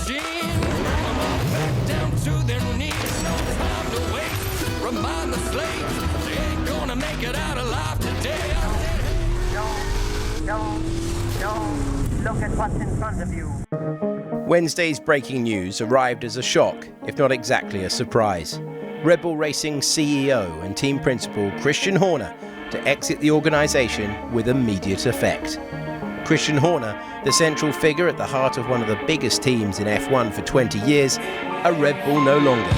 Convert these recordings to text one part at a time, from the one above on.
machine. Come on back down to their knees. No time to waste. Remind the slaves they ain't gonna make it out alive today. Don't look at what's in front of you. Wednesday's breaking news arrived as a shock, if not exactly a surprise. Red Bull Racing CEO and team principal Christian Horner to exit the organisation with immediate effect. Christian Horner, the central figure at the heart of one of the biggest teams in F1 for 20 years, a Red Bull no longer.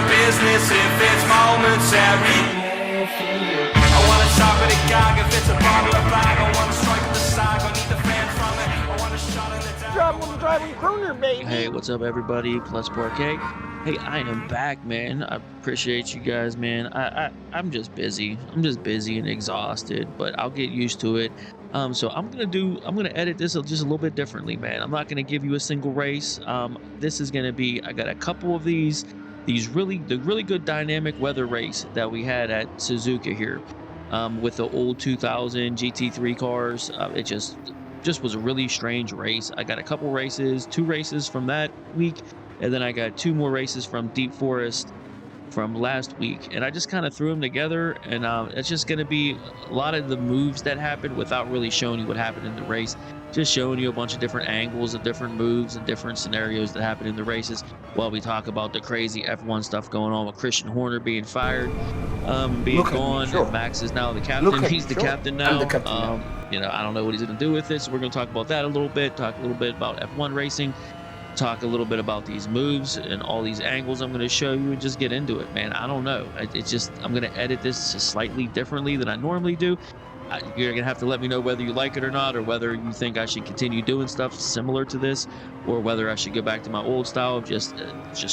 Business if it's momentary. I wanna talk with a gag if it's a bottle of bag. I wanna strike at the sag, I need the fan from it. I want a shot in the dark. Driving crooner, baby. Hey, what's up, everybody? Plus Parquet. Hey, I am back, man. I appreciate you guys, man. I'm just busy. I'm just busy and exhausted, but I'll get used to it. So I'm gonna edit this just a little bit differently, man. I'm not gonna give you a single race. This is gonna be, I got a couple of the really good dynamic weather race that we had at Suzuka here, with the old 2000 GT3 cars. It just was a really strange race. I got a couple races, 2 races from that week, and then I got 2 more races from Deep Forest from last week, and I just kind of threw them together, and it's just going to be a lot of the moves that happened without really showing you what happened in the race, just showing you a bunch of different angles of different moves and different scenarios that happened in the races while we talk about the crazy F1 stuff going on with Christian Horner being fired, being gone, and Max is now the captain. He's the captain now. You know, I don't know what he's going to do with it, so we're going to talk about that a little bit, talk a little bit about F1 racing, talk a little bit about these moves and all these angles I'm going to show you, and just get into it, man. I don't know. It's just, I'm going to edit this slightly differently than I normally do. You're going to have to let me know whether you like it or not, or whether you think I should continue doing stuff similar to this, or whether I should go back to my old style of just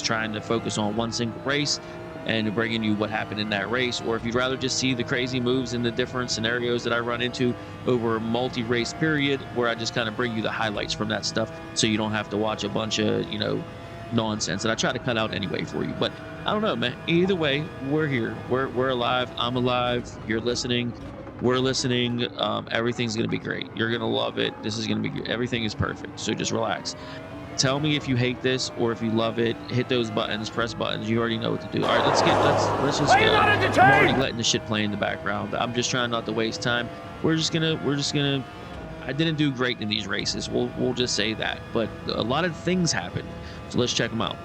trying to focus on one single race and bringing you what happened in that race, or if you'd rather just see the crazy moves and the different scenarios that I run into over a multi-race period, where I just kind of bring you the highlights from that stuff, so you don't have to watch a bunch of, you know, nonsense that I try to cut out anyway for you. But I don't know, man. Either way, we're here. We're alive. I'm alive. You're listening. We're listening. Everything's gonna be great. You're gonna love it. This is gonna be, everything is perfect. So just relax. Tell me if you hate this or if you love it. Hit those buttons, press buttons. You already know what to do. All right, let's just go. I'm already letting the shit play in the background. I'm just trying not to waste time. We're just gonna. I didn't do great in these races. We'll just say that. But a lot of things happened. So let's check them out.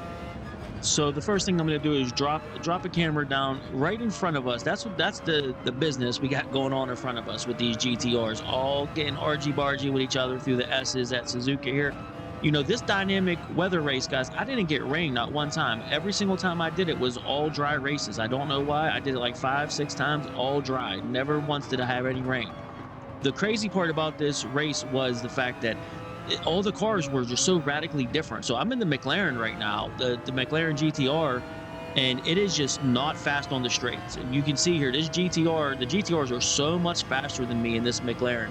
So the first thing I'm going to do is drop a camera down right in front of us. That's the business we got going on in front of us with these GTRs, all getting argy-bargy with each other through the S's at Suzuka here. You know, this dynamic weather race, guys, I didn't get rain not one time. Every single time I did it was all dry races. I don't know why. I did it like 5-6 times, all dry. Never once did I have any rain. The crazy part about this race was the fact that all the cars were just so radically different. So I'm in the McLaren right now, the McLaren GTR, and it is just not fast on the straights. And you can see here, this GTR, the GTRs are so much faster than me in this McLaren.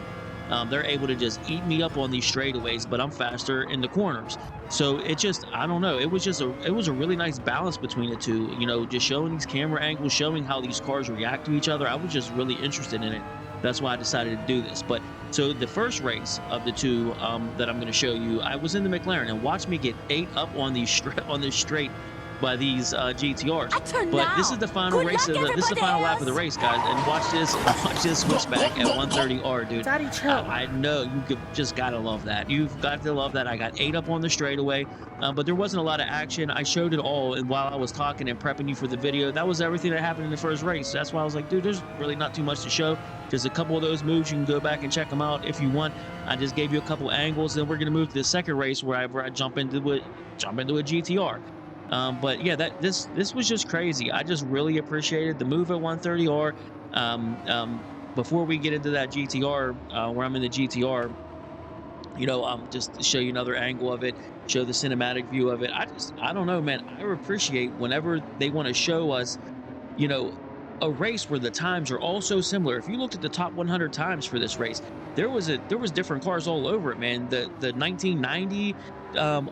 They're able to just eat me up on these straightaways, but I'm faster in the corners. So it just, I don't know, it was a really nice balance between the two, you know, just showing these camera angles, showing how these cars react to each other. I was just really interested in it. That's why I decided to do this. But So the first race of the two that I'm going to show you, I was in the McLaren, and watch me get ate up on these straight by these GTRs. But this is the final race of this is the final lap of the race, guys. And watch this switchback at 130R, dude. Daddy, chill. I know you just gotta love that. You've got to love that. I got ate up on the straightaway, but there wasn't a lot of action. I showed it all, and while I was talking and prepping you for the video, that was everything that happened in the first race. So that's why I was like, dude, there's really not too much to show. Just a couple of those moves. You can go back and check them out if you want. I just gave you a couple angles. Then we're gonna move to the second race where I jump into a GTR. But yeah, this was just crazy. I just really appreciated the move at 130R. Before we get into that GTR, where I'm in the GTR, you know, just to show you another angle of it, show the cinematic view of it. I don't know, man. I appreciate whenever they want to show us, you know, a race where the times are all so similar. If you looked at the top 100 times for this race, there was different cars all over it, man. The 1990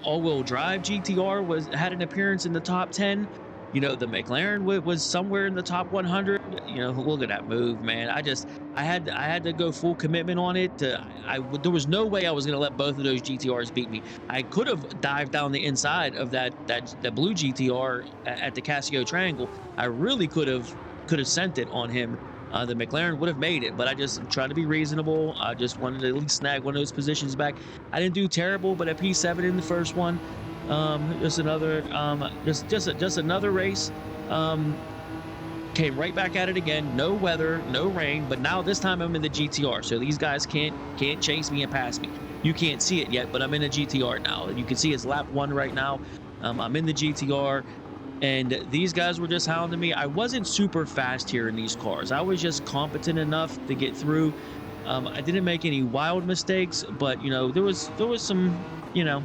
all-wheel drive GTR had an appearance in the top 10. You know, the McLaren was somewhere in the top 100. You know, look at that move, man. I had to go full commitment on it. There was no way I was going to let both of those GTRs beat me. I could have dived down the inside of that blue GTR at the Casio Triangle. I really could have sent it on him. The McLaren would have made it, but I just tried to be reasonable. I just wanted to at least snag one of those positions back. I didn't do terrible, but a P7 in the first one. Just another race. Came right back at it again. No weather, no rain, but now this time I'm in the GTR, so these guys can't chase me and pass me. You can't see it yet, but I'm in a GTR now, and you can see it's lap 1 right now. I'm in the GTR. And these guys were just hounding me. I wasn't super fast here in these cars. I was just competent enough to get through. I didn't make any wild mistakes, but you know, there was some, you know,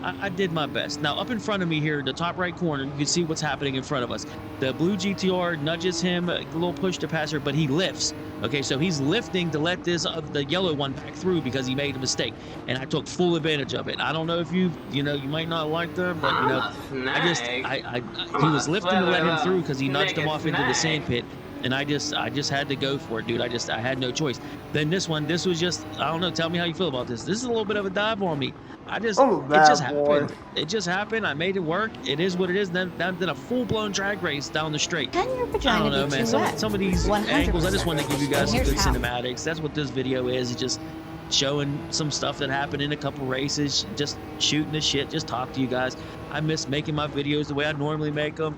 I did my best. Now up in front of me here, the top right corner, you can see what's happening in front of us. The blue GTR nudges him, a little push to pass her, but he lifts. Okay, so he's lifting to let the yellow one back through because he made a mistake, and I took full advantage of it. I don't know if you might not like that, but you know, he was lifting to let him through because he nudged him off into the sand pit. And I just had to go for it, dude. I had no choice. Then this was just, I don't know, tell me how you feel about this. This is a little bit of a dive on me. It just happened. It just happened. I made it work. It is what it is. Then a full-blown drag race down the straight. Can your I vagina don't know, be man. too Some of wet? these 100%. angles, I just want to give you guys some And good here's how. cinematics. That's what this video is. It's just showing some stuff that happened in a couple races, just shooting the shit, just talk to you guys. I miss making my videos the way I normally make them.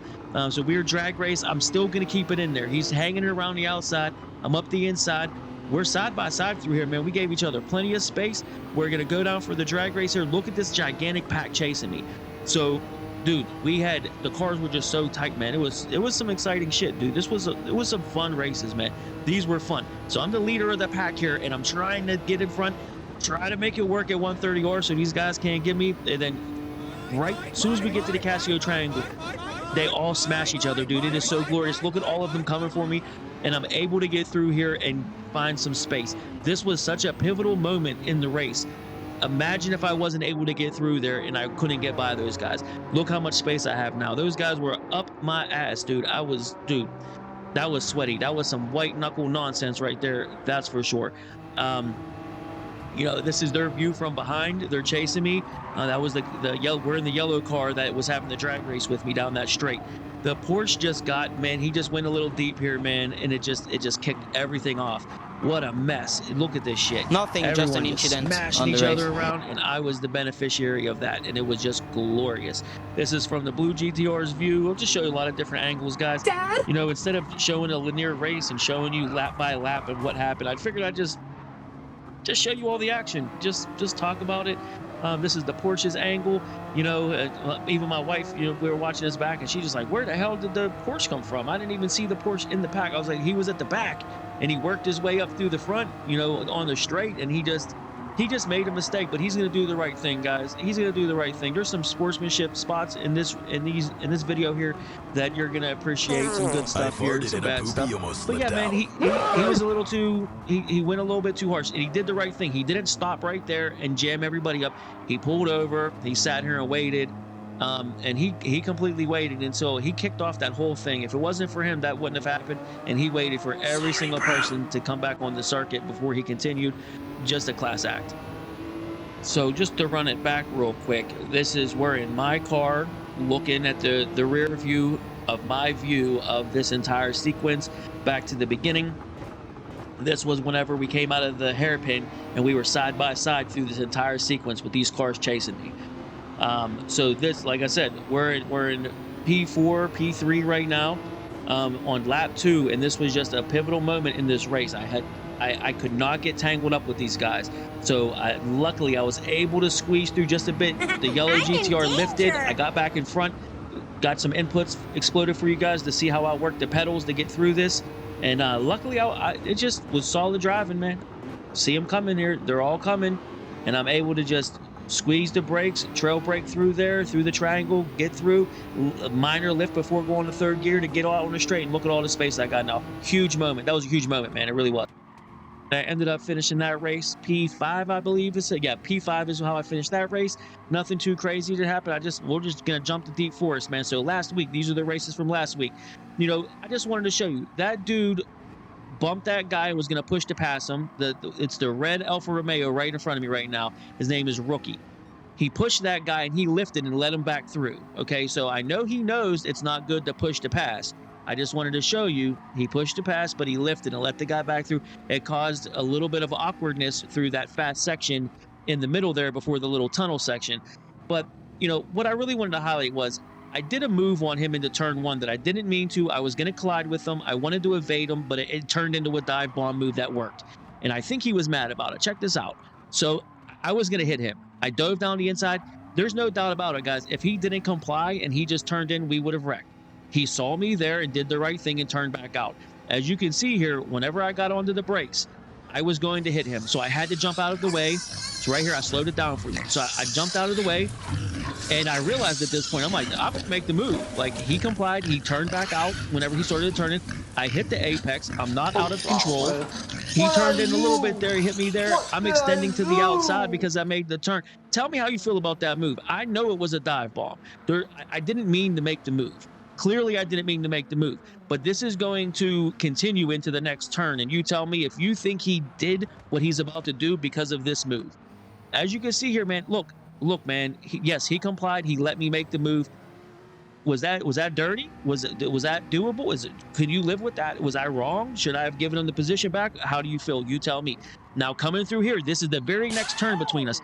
So weird drag race, I'm still gonna keep it in there. He's hanging around the outside, I'm up the inside. We're side by side through here, man. We gave each other plenty of space. We're gonna go down for the drag race here. Look at this gigantic pack chasing me. So, dude, the cars were just so tight, man. It was some exciting shit, dude. It was some fun races, man. These were fun. So I'm the leader of the pack here, and I'm trying to get in front, try to make it work at 130R so these guys can't get me. And then right as soon as we get to the Casio Triangle, they all smash each other, dude. It is so glorious. Look at all of them coming for me, and I'm able to get through here and find some space. This was such a pivotal moment in the race. Imagine if I wasn't able to get through there and I couldn't get by those guys. Look how much space I have now. Those guys were up my ass, dude. That was sweaty. That was some white knuckle nonsense right there. That's for sure. You know, this is their view from behind. They're chasing me. That was the yellow. We're in the yellow car that was having the drag race with me down that straight. The Porsche just got, man, he just went a little deep here, man, and it just kicked everything off. What a mess. Look at this shit. Nothing, Everyone just an incident smashing on the each race. other around, and I was the beneficiary of that, and it was just glorious. This is from the blue GTR's view. I'll just show you a lot of different angles, guys. Dad? You know, instead of showing a linear race and showing you lap by lap and what happened, I figured I'd just show you all the action. Just talk about it. This is the Porsche's angle. You know, even my wife, you know, we were watching this back, and she's just like, where the hell did the Porsche come from? I didn't even see the Porsche in the pack. I was like, he was at the back, and he worked his way up through the front, you know, on the straight, and he just made a mistake, but he's going to do the right thing, guys. He's going to do the right thing. There's some sportsmanship spots in this video here that you're going to appreciate. Some good stuff here, some bad stuff. But yeah, man, he was a little too, he went a little bit too harsh, and he did the right thing. He didn't stop right there and jam everybody up. He pulled over, he sat here and waited, And he completely waited until he kicked off that whole thing. If it wasn't for him, that wouldn't have happened. And he waited for every single person to come back on the circuit before he continued. Just a class act. So just to run it back real quick, this is we're in my car looking at the rear view of my view of this entire sequence back to the beginning. This was whenever we came out of the hairpin and we were side by side through this entire sequence with these cars chasing me. So this, like I said, we're in P4, P3 right now, on lap 2, and this was just a pivotal moment in this race. I could not get tangled up with these guys. So luckily I was able to squeeze through just a bit. The yellow GTR lifted. I got back in front, got some inputs exploded for you guys to see how I work the pedals to get through this. And luckily it just was solid driving, man. See them coming here. They're all coming. And I'm able to just squeeze the brakes, trail brake through there, through the triangle, get through, minor lift before going to third gear to get out on the straight, and look at all the space I got now. Huge moment. That was a huge moment, man. It really was. I ended up finishing that race P5, I believe it's yeah, P5 is how I finished that race. Nothing too crazy to happen. We're just gonna jump to deep forest, man. So last week, these are the races from last week. You know, I just wanted to show you that dude bumped that guy and was gonna push to pass him. It's the red Alfa Romeo right in front of me right now. His name is Rookie. He pushed that guy and he lifted and let him back through. Okay, so I know he knows it's not good to push to pass. I just wanted to show you he pushed to pass, but he lifted and let the guy back through. It caused a little bit of awkwardness through that fast section in the middle there before the little tunnel section. But, you know, what I really wanted to highlight was I did a move on him into turn 1 that I didn't mean to. I was going to collide with him. I wanted to evade him, but it turned into a dive bomb move that worked. And I think he was mad about it. Check this out. So I was going to hit him. I dove down the inside. There's no doubt about it, guys. If he didn't comply and he just turned in, we would have wrecked. He saw me there and did the right thing and turned back out. As you can see here, whenever I got onto the brakes, I was going to hit him. So I had to jump out of the way. It's right here. I slowed it down for you. So I jumped out of the way, and I realized at this point, I'm like, I'm going to make the move. Like, he complied. He turned back out whenever he started turning. I hit the apex. I'm not out of control. He turned in a little bit there. He hit me there. I'm extending to the outside because I made the turn. Tell me how you feel about that move. I know it was a dive bomb. I didn't mean to make the move. Clearly, I didn't mean to make the move, but this is going to continue into the next turn, and you tell me if you think he did what he's about to do because of this move. As you can see here, man, look, man, yes, he complied. He let me make the move. Was that dirty? Was that doable? Could you live with that? Was I wrong? Should I have given him the position back? How do you feel? You tell me. Now, coming through here, this is the very next turn between us.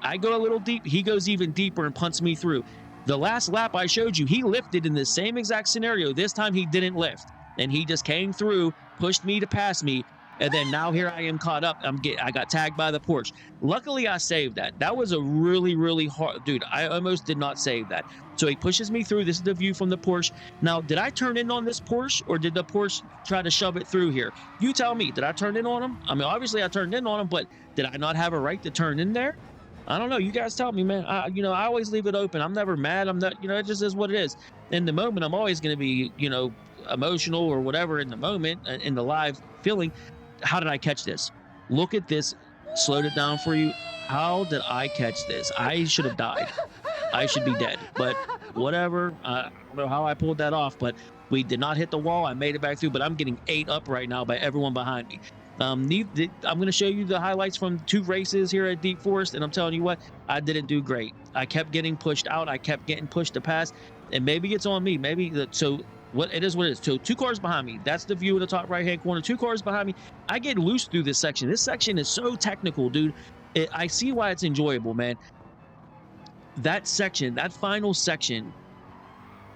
I go a little deep. He goes even deeper and punts me through. The last lap I showed you, he lifted in the same exact scenario. This time he didn't lift, and he just came through, pushed me to pass me, and then now here I am caught up. I got tagged by the Porsche. Luckily, I saved that. That was a really, really hard... Dude, I almost did not save that. So he pushes me through. This is the view from the Porsche. Now, did I turn in on this Porsche, or did the Porsche try to shove it through here? You tell me. Did I turn in on him? I mean, obviously I turned in on him, but did I not have a right to turn in there? I don't know. You guys tell me, man. I always leave it open. I'm never mad. I'm not, it just is what it is. In the moment, I'm always going to be, emotional or whatever in the moment, in the live feeling. How did I catch this? Look at this. Slowed it down for you. How did I catch this? I should have died. I should be dead. But whatever. I don't know how I pulled that off, but we did not hit the wall. I made it back through, but I'm getting ate up right now by everyone behind me. I'm going to show you the highlights from 2 races here at Deep Forest, and I'm telling you what, I didn't do great. I kept getting pushed out. I kept getting pushed to pass, and maybe it's on me. So what it is. So 2 cars behind me. That's the view of the top right-hand corner. 2 cars behind me. I get loose through this section. This section is so technical, dude. I see why it's enjoyable, man. That section, that final section,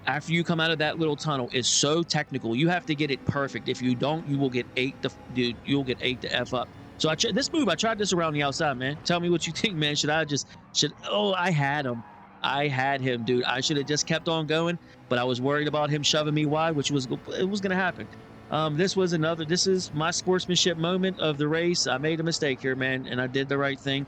after you come out of that little tunnel, is so technical. You have to get it perfect. If you don't, you will get ate you'll get ate the F up. So I tried this around the outside, man. Tell me what you think, man. I had him, dude. I should have just kept on going, but I was worried about him shoving me wide, it was going to happen. This is my sportsmanship moment of the race. I made a mistake here, man, and I did the right thing.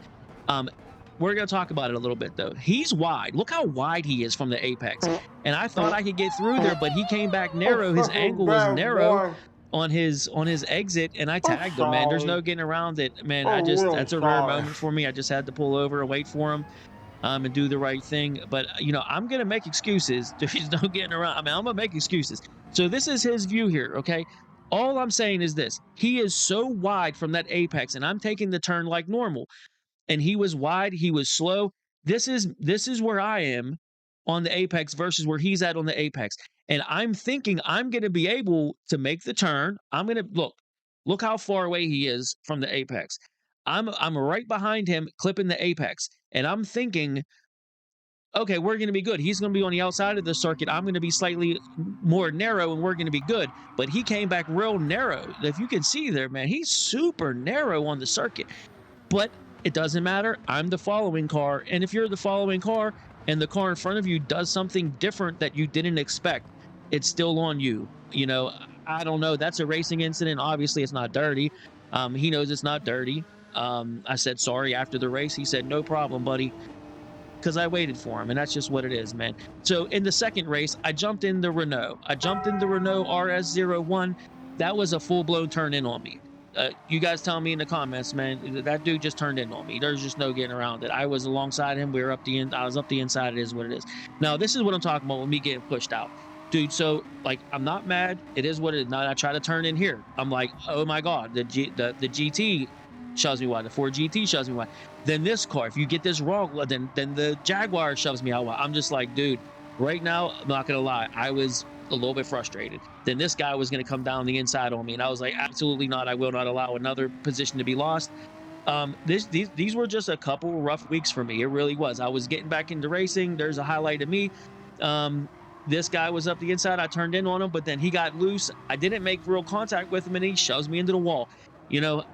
We're going to talk about it a little bit, though. He's wide. Look how wide he is from the apex. And I thought I could get through there, but he came back narrow. His angle was narrow on his exit, and I tagged him, man. There's no getting around it, man. That's a rare moment for me. I just had to pull over and wait for him. and do the right thing. But you know, I'm gonna make excuses. There's no getting around. I mean, I'm gonna make excuses. So this is his view here, okay? All I'm saying is this: he is so wide from that apex, and I'm taking the turn like normal, and he was wide, he was slow. This is where I am on the apex versus where he's at on the apex. And I'm thinking I'm going to be able to make the turn. I'm going to look how far away he is from the apex. I'm right behind him clipping the apex. And I'm thinking, okay, we're going to be good. He's going to be on the outside of the circuit. I'm going to be slightly more narrow and we're going to be good. But he came back real narrow. If you can see there, man, he's super narrow on the circuit. But it doesn't matter. I'm the following car. And if you're the following car and the car in front of you does something different that you didn't expect, it's still on you. You know, I don't know. That's a racing incident. Obviously, it's not dirty. He knows it's not dirty. I said sorry after the race. He said, no problem, buddy, because I waited for him. And that's just what it is, man. So in the second race, I jumped in the Renault. I jumped in the Renault RS01. That was a full-blown turn in on me. You guys tell me in the comments, man, that dude just turned in on me. There's just no getting around it. I was alongside him. We were up the end. I was up the inside. It is what it is. Now, this is what I'm talking about with me getting pushed out. Dude, so, like, I'm not mad. It is what it is. Now, I try to turn in here. I'm like, oh, my God, the GT shoves me wide. The Ford GT shoves me wide. Then this car, if you get this wrong, then the Jaguar shoves me out wide. I'm just like, dude, right now, I'm not going to lie. I was a little bit frustrated. Then this guy was going to come down the inside on me, and I was like, absolutely not. I will not allow another position to be lost. These were just a couple rough weeks for me. It really was. I was getting back into racing. There's a highlight of me. This guy was up the inside. I turned in on him, but then he got loose. I didn't make real contact with him, and he shoves me into the wall. You know,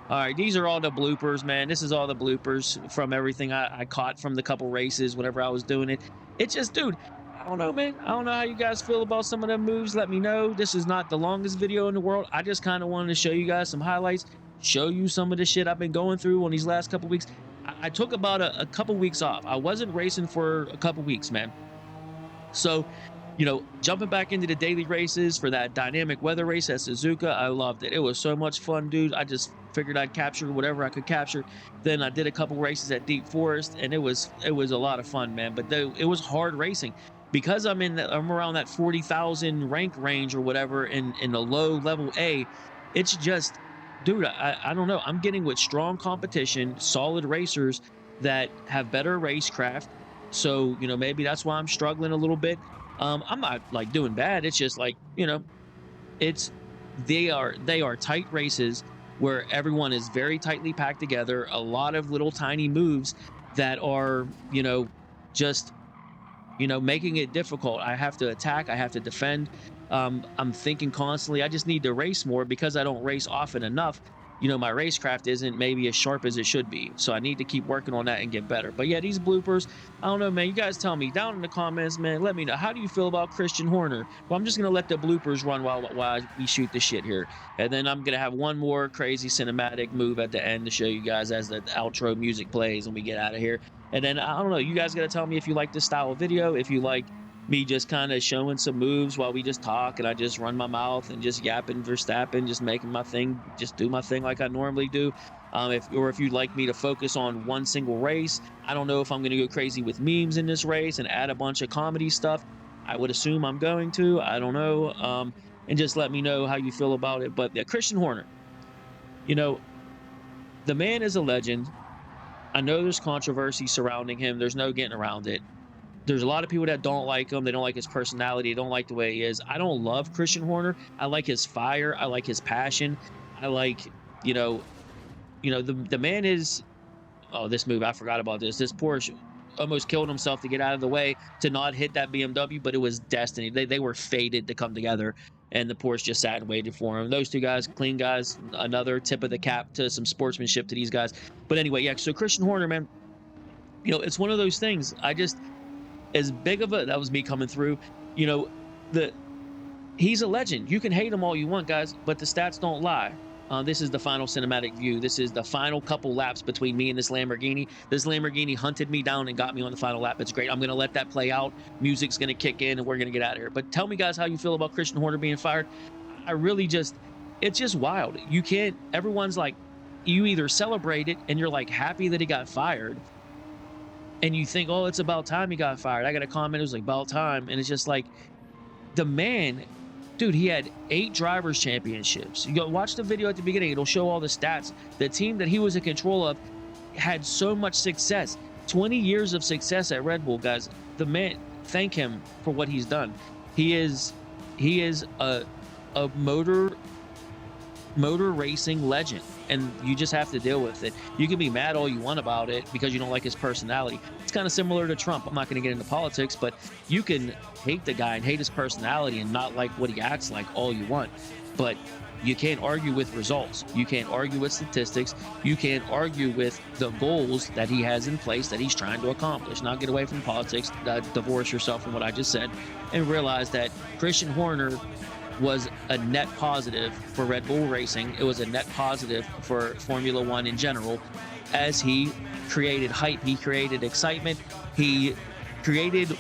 All right, these are all the bloopers, man. This is all the bloopers from everything I caught from the couple races whenever I was doing it. It's just, dude, I don't know, man. I don't know how you guys feel about some of them moves. Let me know. This is not the longest video in the world. I just kind of wanted to show you guys some highlights, show you some of the shit I've been going through on these last couple weeks. I took about a couple weeks off. I wasn't racing for a couple weeks, man. So, you know, jumping back into the daily races for that dynamic weather race at Suzuka, I loved it. It was so much fun, dude. I just figured I'd capture whatever I could capture. Then I did a couple races at Deep Forest, and it was a lot of fun, man. But it was hard racing because I'm around that 40,000 rank range or whatever in the low level A. It's just, dude, I don't know. I'm getting with strong competition, solid racers that have better racecraft. So, you know, maybe that's why I'm struggling a little bit. I'm not like doing bad. It's just like, you know, they are tight races where everyone is very tightly packed together. A lot of little tiny moves that are, you know, just, you know, making it difficult. I have to attack. I have to defend. I'm thinking constantly, I just need to race more because I don't race often enough. You know, my racecraft isn't maybe as sharp as it should be. So I need to keep working on that and get better. But yeah, these bloopers, I don't know, man. You guys tell me down in the comments, man. Let me know. How do you feel about Christian Horner? Well, I'm just going to let the bloopers run while we shoot the shit here. And then I'm going to have one more crazy cinematic move at the end to show you guys as the outro music plays when we get out of here. And then, I don't know, you guys got to tell me if you like this style of video, if you like me just kind of showing some moves while we just talk and I just run my mouth and just yapping Verstappen, just making my thing, just do my thing like I normally do. If you'd like me to focus on one single race. I don't know if I'm going to go crazy with memes in this race and add a bunch of comedy stuff. I would assume I'm going to. I don't know. And just let me know how you feel about it. But yeah, Christian Horner, you know, the man is a legend. I know there's controversy surrounding him. There's no getting around it. There's a lot of people that don't like him. They don't like his personality. They don't like the way he is. I don't love Christian Horner. I like his fire. I like his passion. I like, you know, the man is, oh, this move, I forgot about this. This Porsche almost killed himself to get out of the way to not hit that BMW, but it was destiny. They were fated to come together, and the Porsche just sat and waited for him. Those two guys, clean guys, another tip of the cap to some sportsmanship to these guys. But anyway, yeah, so Christian Horner, man, you know, it's one of those things. As big of that was me coming through, you know, he's a legend. You can hate him all you want, guys, but the stats don't lie. This is the final cinematic view. This is the final couple laps between me and this Lamborghini. This Lamborghini hunted me down and got me on the final lap. It's great. I'm going to let that play out. Music's going to kick in and we're going to get out of here. But tell me, guys, how you feel about Christian Horner being fired. It's just wild. You can't, everyone's like, you either celebrate it and you're like happy that he got fired, and you think, oh, it's about time he got fired. I got a comment, it was like about time, and it's just like, the man, dude, he had 8 drivers championships. You go watch the video at the beginning, it'll show all the stats. The team that he was in control of had so much success, 20 years of success at Red Bull, guys. The man, thank him for what he's done. He is a motor racing legend, and you just have to deal with it. You can be mad all you want about it because you don't like his personality. It's kind of similar to Trump. I'm not going to get into politics, but you can hate the guy and hate his personality and not like what he acts like all you want, but you can't argue with results. You can't argue with statistics. You can't argue with the goals that he has in place that he's trying to accomplish. Now get away from politics, divorce yourself from what I just said, and realize that Christian Horner was a net positive for Red Bull Racing. It was a net positive for Formula One in general, as he created hype, he created excitement, he created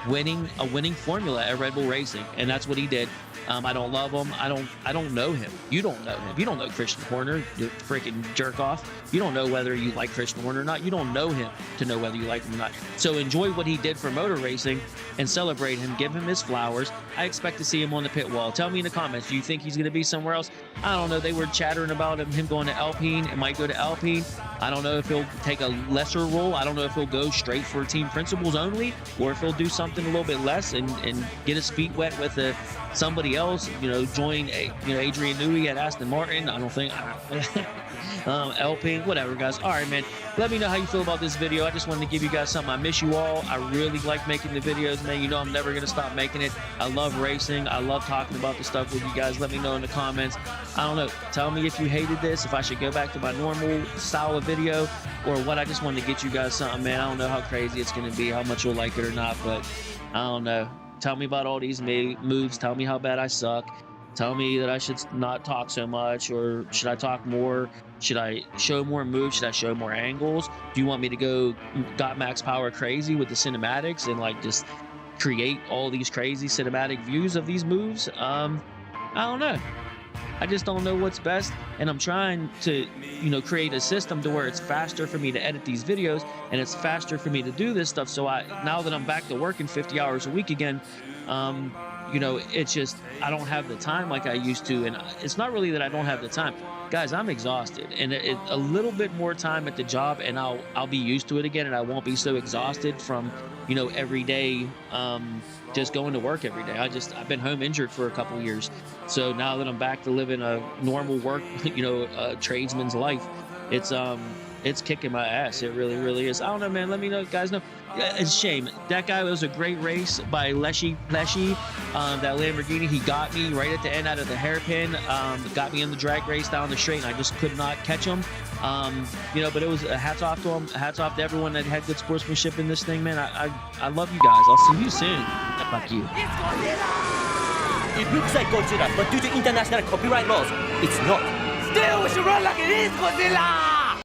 a winning formula at Red Bull Racing, and that's what he did. I don't love him. I don't know him. You don't know him. You don't know Christian Horner, you freaking jerk off. You don't know whether you like Christian Horner or not. You don't know him to know whether you like him or not. So enjoy what he did for motor racing and celebrate him. Give him his flowers. I expect to see him on the pit wall. Tell me in the comments, do you think he's going to be somewhere else? I don't know. They were chattering about him going to Alpine. It might go to Alpine. I don't know if he'll take a lesser role. I don't know if he'll go straight for team principals only, or if he'll do something a little bit less and get his feet wet with somebody else, join Adrian Newey at Aston Martin. I don't think Alpine, whatever, guys. All right, man, let me know how you feel about this video. I just wanted to give you guys something. I miss you all. I really like making the videos, man. I'm never gonna stop making it. I love racing. I love talking about the stuff with you guys. Let me know in the comments. I don't know, tell me if you hated this, if I should go back to my normal style of video or what. I just wanted to get you guys something, man. I don't know how crazy it's gonna be, how much you'll like it or not, but I don't know. Tell me about all these moves. Tell me how bad I suck. Tell me that I should not talk so much, or should I talk more? Should I show more moves? Should I show more angles? Do you want me to go got max power crazy with the cinematics and like just create all these crazy cinematic views of these moves? I don't know. I just don't know what's best, and I'm trying to, create a system to where it's faster for me to edit these videos, and it's faster for me to do this stuff. So now that I'm back to working 50 hours a week again, it's just, I don't have the time like I used to, and it's not really that I don't have the time. Guys, I'm exhausted, and a little bit more time at the job, and I'll be used to it again, and I won't be so exhausted from, every day, just going to work every day. I've been home injured for a couple years, so now that I'm back to living a normal work, tradesman's life, it's kicking my ass. It really, really is. I don't know, man. Let me know, guys. Know. It's a shame. That guy was a great race by Leshy. That Lamborghini, he got me right at the end out of the hairpin. Got me in the drag race down the straight, and I just could not catch him. But it was hats off to him. Hats off to everyone that had good sportsmanship in this thing, man. I love you guys. I'll see you soon. Fuck you. It looks like Godzilla, but due to international copyright laws, it's not. Still, we should run like it is Godzilla!